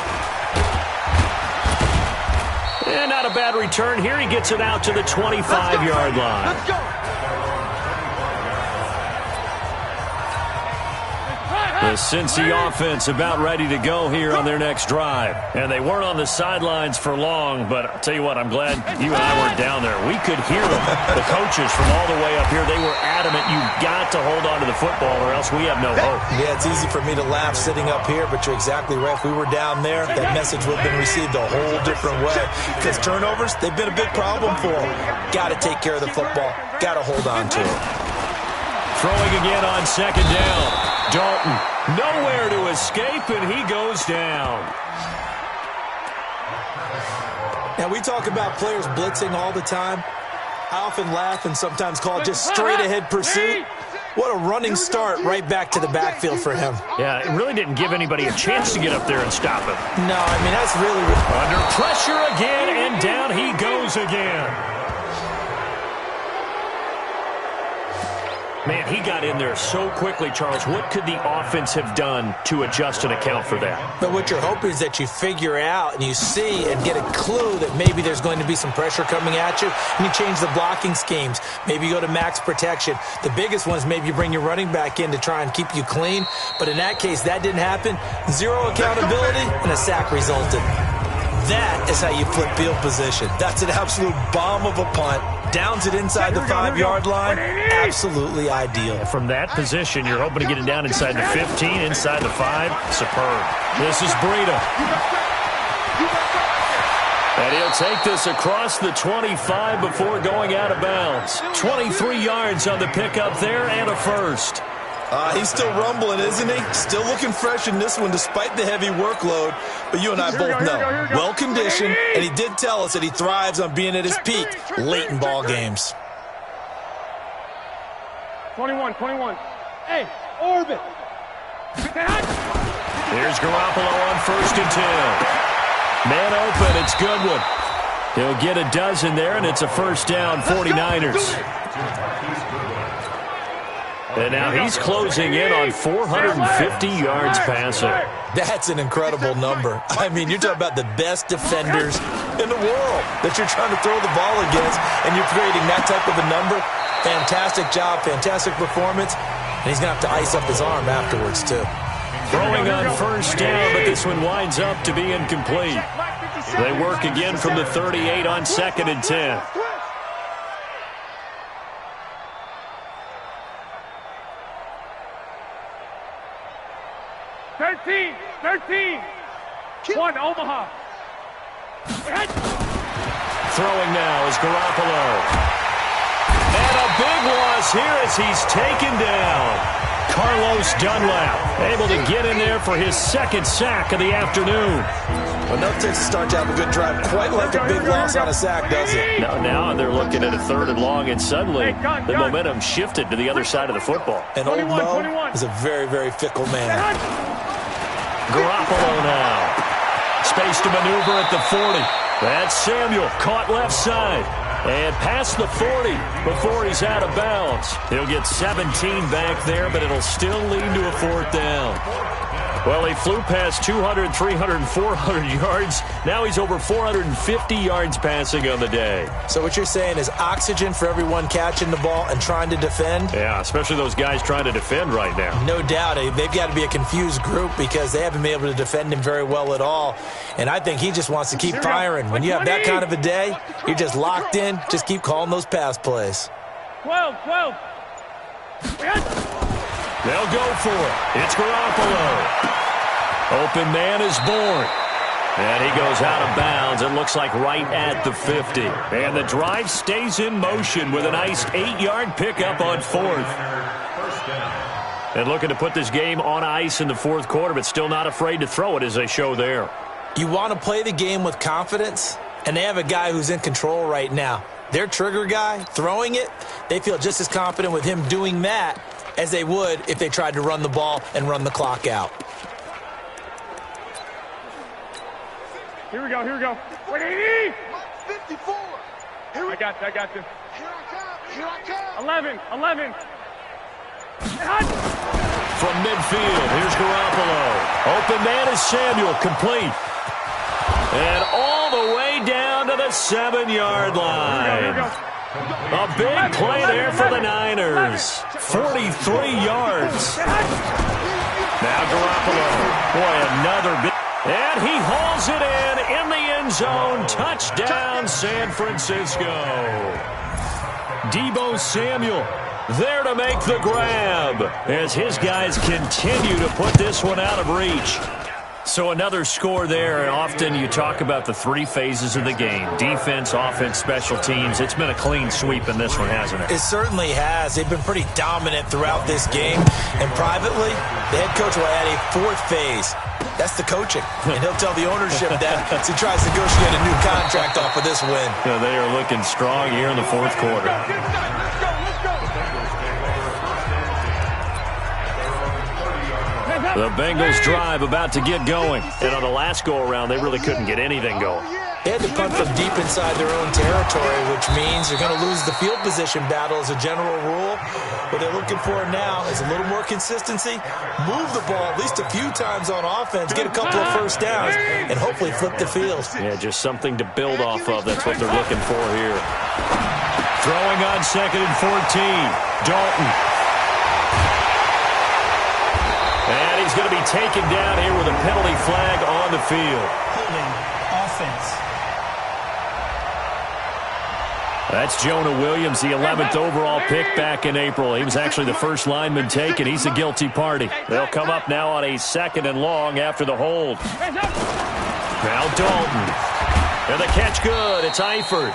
And not a bad return here. He gets it out to the 25-yard line. Let's go. The Cincy offense about ready to go here on their next drive. And they weren't on the sidelines for long, but I'll tell you what, I'm glad you and I weren't down there. We could hear them. The coaches from all the way up here, they were adamant, you've got to hold on to the football or else we have no hope. Yeah, it's easy for me to laugh sitting up here, but you're exactly right. If we were down there, that message would have been received a whole different way. Because turnovers, they've been a big problem for them. Got to take care of the football. Got to hold on to it. Throwing again on second down. Dalton, nowhere to escape, and he goes down. Now, we talk about players blitzing all the time. I often laugh and sometimes call it just straight-ahead pursuit. What a running start right back to the backfield for him. Yeah, it really didn't give anybody a chance to get up there and stop him. No, I mean, that's really... Under pressure again, and down he goes again. Man, he got in there so quickly, Charles. What could the offense have done to adjust and account for that? But what you're hoping is that you figure out and you see and get a clue that maybe there's going to be some pressure coming at you, and you change the blocking schemes. Maybe you go to max protection. The biggest one is maybe you bring your running back in to try and keep you clean. But in that case, that didn't happen. 0 accountability, and a sack resulted. That is how you flip field position. That's an absolute bomb of a punt. Downs it inside the 5-yard line. Absolutely ideal. From that position, you're hoping to get it down inside the 15, inside the 5. Superb. This is Breida. And he'll take this across the 25 before going out of bounds. 23 yards on the pickup there and a first. He's still rumbling, isn't he? Still looking fresh in this one despite the heavy workload. But you and I both know, well-conditioned, and he did tell us that he thrives on being at his peak late in ball games. 21. Hey, orbit. Here's Garoppolo on 1st and 10. Man open, it's Goodwin. He'll get a dozen there, and it's a first down, 49ers. And now he's closing in on 450 yards passing. That's an incredible number. I mean, you're talking about the best defenders in the world that you're trying to throw the ball against, and you're creating that type of a number. Fantastic job, fantastic performance, and he's going to have to ice up his arm afterwards, too. Throwing on first down, but this one winds up to be incomplete. They work again from the 38 on 2nd and 10. Thirteen. 1, Omaha. Throwing now is Garoppolo. And a big loss here as he's taken down. Carlos Dunlap able to get in there for his 2nd sack of the afternoon. Enough takes to start to have a good drive, quite like a big loss on a sack, does it? Now they're looking at a 3rd and long, and suddenly the momentum shifted to the other side of the football. And old Mo is a very, very fickle man. Garoppolo now. Space to maneuver at the 40. That's Samuel, caught left side. And past the 40 before he's out of bounds. He'll get 17 back there, but it'll still lead to a 4th down. Well, he flew past 200, 300, and 400 yards. Now he's over 450 yards passing on the day. So what you're saying is oxygen for everyone catching the ball and trying to defend? Yeah, especially those guys trying to defend right now. No doubt. They've got to be a confused group because they haven't been able to defend him very well at all. And I think he just wants to keep firing. When you have that kind of a day, you're just locked in. Just keep calling those pass plays. 12. They'll go for it. It's Garoppolo. Open man is born. And he goes out of bounds. It looks like right at the 50. And the drive stays in motion with a nice 8-yard pickup on 4th. And looking to put this game on ice in the 4th quarter, but still not afraid to throw it as they show there. You want to play the game with confidence, and they have a guy who's in control right now. Their trigger guy, throwing it, they feel just as confident with him doing that as they would if they tried to run the ball and run the clock out. Here we go. Wait, 80! 54. I got you. Here I come. 11. From midfield, here's Garoppolo. Open man is Samuel, complete. And all the way down to the 7-yard line. Here we go. A big play there for the Niners. 43 yards. Now Garoppolo. Boy, another big. And he hauls it in the end zone. Touchdown, San Francisco. Deebo Samuel there to make the grab as his guys continue to put this one out of reach. So another score there. Often you talk about the 3 phases of the game. Defense, offense, special teams. It's been a clean sweep in this one, hasn't it? It certainly has. They've been pretty dominant throughout this game. And privately, the head coach will add a 4th phase. That's the coaching. And he'll tell the ownership that as he tries to negotiate a new contract off of this win. Yeah, they are looking strong here in the 4th quarter. Let's go. The Bengals drive about to get going. And on the last go-around, they really couldn't get anything going. They had to punt from deep inside their own territory, which means they're going to lose the field position battle as a general rule. What they're looking for now is a little more consistency, move the ball at least a few times on offense, get a couple of first downs, and hopefully flip the field. Yeah, just something to build off of. That's what they're looking for here. Throwing on 2nd and 14. Dalton. And he's going to be taken down here with a penalty flag on the field. Holding offense. That's Jonah Williams, the 11th overall pick back in April. He was actually the first lineman taken. He's a guilty party. They'll come up now on a 2nd and long after the hold. Now Dalton. And the catch good. It's Eifert.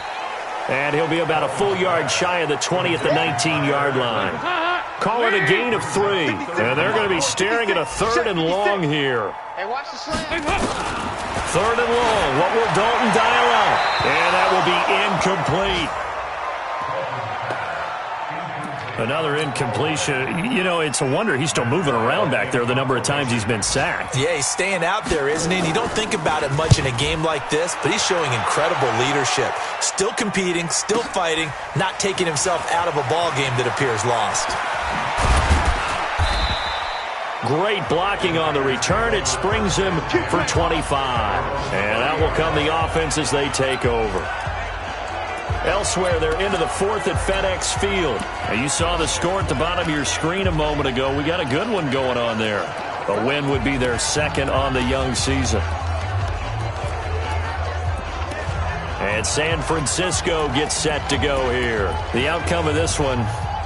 And he'll be about a full yard shy of the 20 at the 19-yard line. Call it a gain of 3. And they're going to be staring at a 3rd and long here. Hey, watch the slant. 3rd and long. What will Dalton dial up? And that will be incomplete. Another incompletion. You know, it's a wonder he's still moving around back there the number of times he's been sacked. Yeah, he's staying out there, isn't he? And you don't think about it much in a game like this, but he's showing incredible leadership. Still competing, still fighting, not taking himself out of a ball game that appears lost. Great blocking on the return. It springs him for 25. And out will come the offense as they take over. Elsewhere, they're into the 4th at FedEx Field. Now, you saw the score at the bottom of your screen a moment ago. We got a good one going on there. A win would be their 2nd on the young season. And San Francisco gets set to go here. The outcome of this one,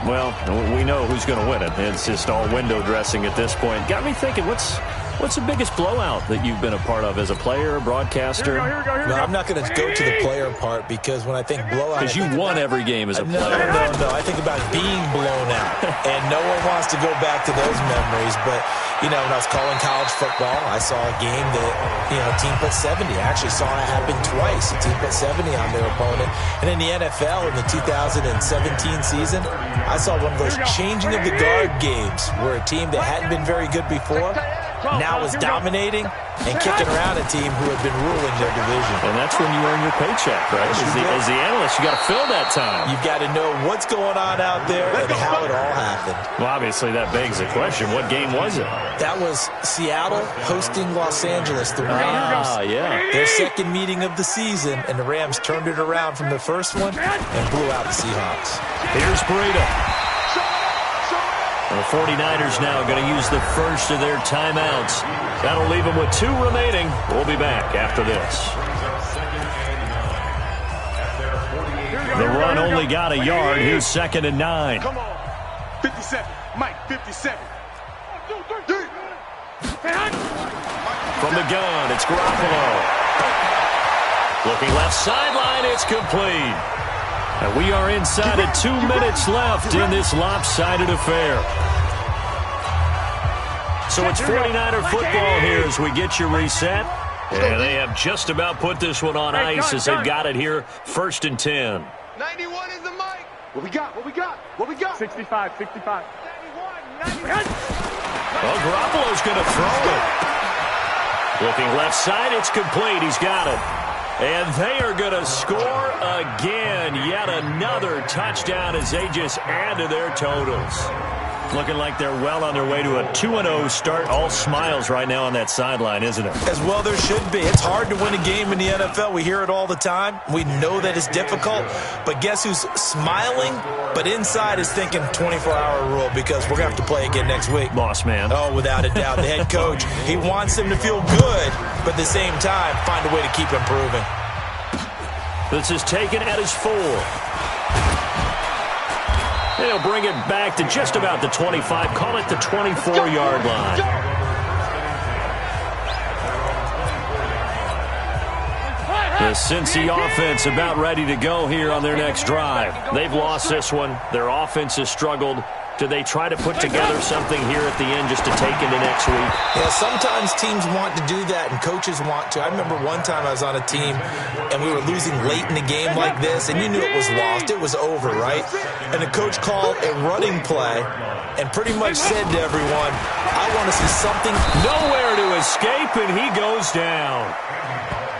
well, we know who's going to win it. It's just all window dressing at this point. Got me thinking, what's What's the biggest blowout that you've been a part of as a player, broadcaster? Here we go. No, I'm not going to go to the player part because when I think blowout... Because you won every game as a player. No. I think about being blown out. And no one wants to go back to those memories. But, when I was calling college football, I saw a game that, a team put 70. I actually saw it happen twice. A team put 70 on their opponent. And in the NFL, in the 2017 season, I saw one of those changing of the guard games where a team that hadn't been very good before now was dominating and kicking around a team who had been ruling their division. And that's when you earn your paycheck, right? As the analyst, you got to fill that time. You've got to know what's going on out there and how it all happened. Well, obviously, that begs the question, what game was it? That was Seattle hosting Los Angeles, the Rams. Yeah. Their second meeting of the season, and the Rams turned it around from the first one and blew out the Seahawks. Here's Breida. The 49ers now going to use the first of their timeouts. That'll leave them with 2 remaining. We'll be back after this. The run only got a yard. Here's 2nd and 9. Come on. 57. Mike, 57. From the gun, it's Garoppolo. Looking left sideline, it's complete. And we are inside of 2 minutes left in this lopsided affair. So it's 49er football here as we get you reset. And they have just about put this one on ice as they've got it here. 1st and 10. 91 is the mic. What we got? 65. 91. Well, Garoppolo's going to throw it. Looking left side, it's complete. He's got it. And they are going to score again. Yet another touchdown as they just add to their totals. Looking like they're well on their way to a 2-0 start. All smiles right now on that sideline, isn't it? As well there should be. It's hard to win a game in the NFL. We hear it all the time. We know that it's difficult. But guess who's smiling? But inside is thinking 24-hour rule because we're going to have to play again next week. Boss man. Oh, without a doubt. The head coach, he wants them to feel good, but at the same time, find a way to keep improving. This is taken at his 4. They'll bring it back to just about the 25. Call it the 24-yard line. The Cincy offense about ready to go here on their next drive. They've lost this one. Their offense has struggled. Do they try to put together something here at the end just to take into next week? Yeah, sometimes teams want to do that and coaches want to. I remember one time I was on a team and we were losing late in a game like this and you knew it was lost. It was over, right? And the coach called a running play and pretty much said to everyone, I want to see something. Nowhere to escape, and he goes down.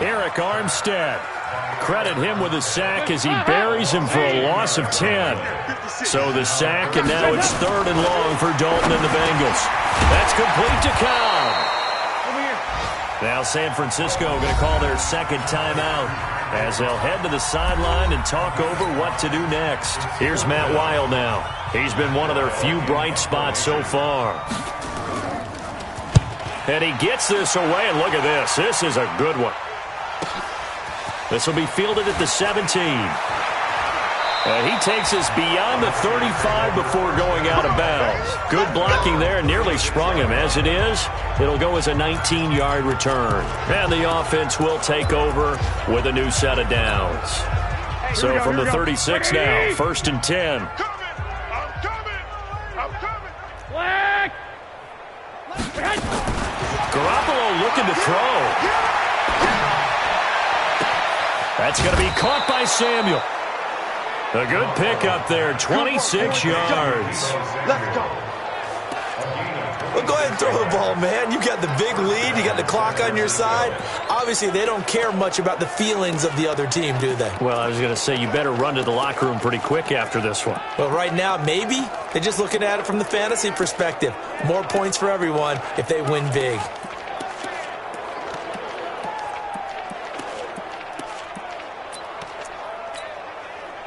Eric Armstead. Credit him with a sack as he buries him for a loss of 10. So the sack, and now it's 3rd and long for Dalton and the Bengals. That's complete to Cobb. Now San Francisco going to call their 2nd timeout as they'll head to the sideline and talk over what to do next. Here's Matt Weil now. He's been one of their few bright spots so far. And he gets this away, and look at this. This is a good one. This will be fielded at the 17. He takes us beyond the 35 before going out of bounds. Good blocking there, nearly sprung him. As it is, it'll go as a 19-yard return. And the offense will take over with a new set of downs. So from the 36 now, 1st and 10. I'm coming. Flag. Garoppolo looking to throw. That's going to be caught by Samuel. A good pickup there, 26 yards. Let's go. Well, go ahead and throw the ball, man. You got the big lead. You got the clock on your side. Obviously, they don't care much about the feelings of the other team, do they? Well, I was going to say, you better run to the locker room pretty quick after this one. Well, right now, maybe. They're just looking at it from the fantasy perspective. More points for everyone if they win big.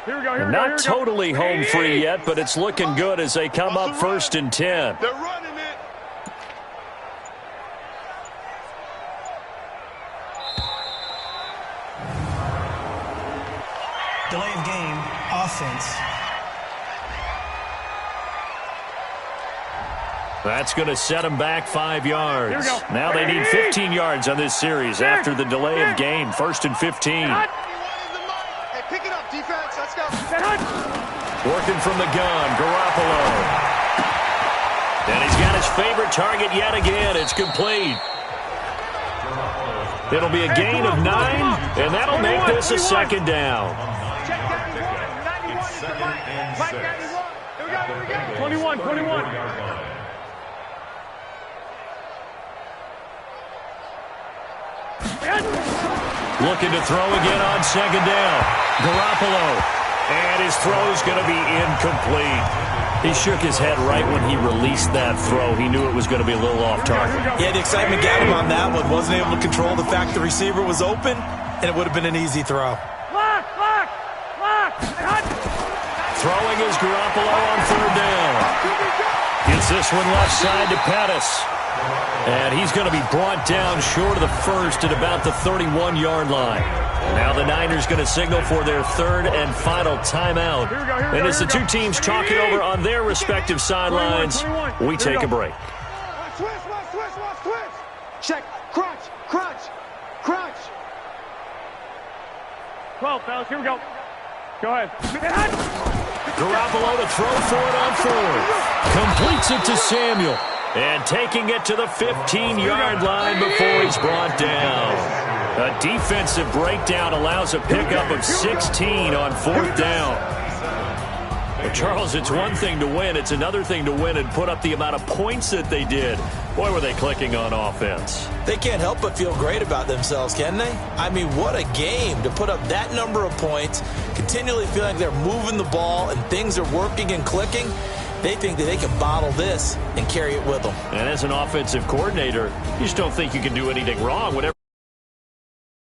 Not totally home free yet, but it's looking good as they come up 1st and 10. They're running it. Delay of game, offense. That's going to set them back 5 yards. Here we go. Now they need 15 yards on this series after the delay of game. 1st and 15. Hey, pick it up, defense. Let's go. Working from the gun, Garoppolo. And he's got his favorite target yet again. It's complete. It'll be a gain of 9, and that'll make this a 2nd down. Check 91. 91 is the mark. Mike 91. Here we go. 21, 21. Looking to throw again on 2nd down. Garoppolo. And his throw's going to be incomplete. He shook his head right when he released that throw. He knew it was going to be a little off target. Yeah, the excitement got him on that one. Wasn't able to control the fact the receiver was open, and it would have been an easy throw. Lock. Throwing is Garoppolo on 3rd down. Gets this one left side to Pettis. And he's going to be brought down short of the 1st at about the 31-yard line. Now the Niners going to signal for their 3rd and final timeout. And as the two teams talk it over on their respective sidelines, we take a break. Switch. Check. Crunch. 12, fellas. Here we go. Go ahead. Garoppolo to throw for it on 4th. Completes it to Samuel. And taking it to the 15-yard line before he's brought down. A defensive breakdown allows a pickup of 16 on 4th down. Well, Charles, it's one thing to win. It's another thing to win and put up the amount of points that they did. Boy, were they clicking on offense. They can't help but feel great about themselves, can they? I mean, what a game to put up that number of points, continually feeling like they're moving the ball and things are working and clicking. They think that they can bottle this and carry it with them. And as an offensive coordinator, you just don't think you can do anything wrong. Whatever.